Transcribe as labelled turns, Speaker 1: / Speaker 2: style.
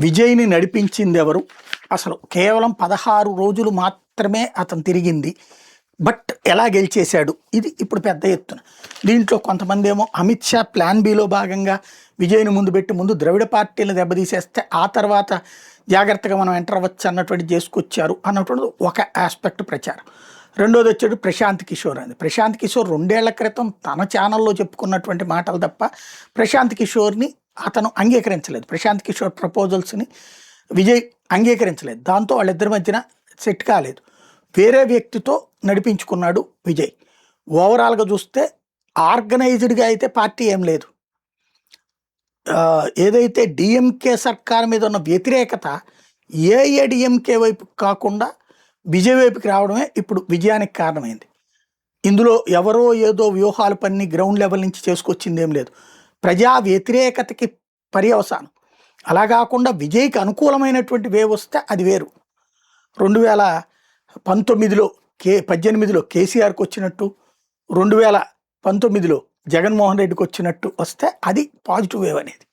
Speaker 1: విజయ్ని నడిపించింది ఎవరు? అసలు కేవలం 16 రోజులు మాత్రమే అతను తిరిగింది. బట్ ఎలా గెలిచేశాడు? ఇది ఇప్పుడు పెద్ద ఎత్తున. దీంట్లో కొంతమంది ఏమో అమిత్ షా ప్లాన్ బిలో భాగంగా విజయ్ని ముందు పెట్టి ముందు ద్రవిడ పార్టీలను దెబ్బతీసేస్తే ఆ తర్వాత జాగ్రత్తగా మనం ఎంటర్ అవ్వచ్చు అన్నటువంటి చేసుకొచ్చారు అన్నటువంటి ఒక ఆస్పెక్ట్ ప్రచారం. రెండోది వచ్చాడు ప్రశాంత్ కిషోర్ అని. ప్రశాంత్ కిషోర్ 2 ఏళ్ల క్రితం తన ఛానల్లో చెప్పుకున్నటువంటి మాటలు తప్ప ప్రశాంత్ కిషోర్ని అతను అంగీకరించలేదు. ప్రశాంత్ కిషోర్ ప్రపోజల్స్ని విజయ్ అంగీకరించలేదు. దాంతో వాళ్ళిద్దరి మధ్యన సెట్ కాలేదు. వేరే వ్యక్తితో నడిపించుకున్నాడు విజయ్. ఓవరాల్గా చూస్తే ఆర్గనైజ్డ్గా అయితే పార్టీ ఏం లేదు. ఏదైతే డిఎంకే సర్కార్ మీద ఉన్న వ్యతిరేకత ఏఐఏడిఎంకే వైపు కాకుండా విజయ్ వైపుకి రావడమే ఇప్పుడు విజయానికి కారణమైంది. ఇందులో ఎవరో ఏదో వ్యూహాలు పన్ని గ్రౌండ్ లెవెల్ నుంచి చేసుకొచ్చింది ఏం లేదు. ప్రజా వ్యతిరేకతకి పర్యవసానం. అలా కాకుండా విజయ్కి అనుకూలమైనటువంటి వేవ్ వస్తే అది వేరు. 2019లో 18లో కేసీఆర్కి వచ్చినట్టు 2019లో జగన్మోహన్ రెడ్డికి వచ్చినట్టు వస్తే అది పాజిటివ్ వేవ్ అనేది.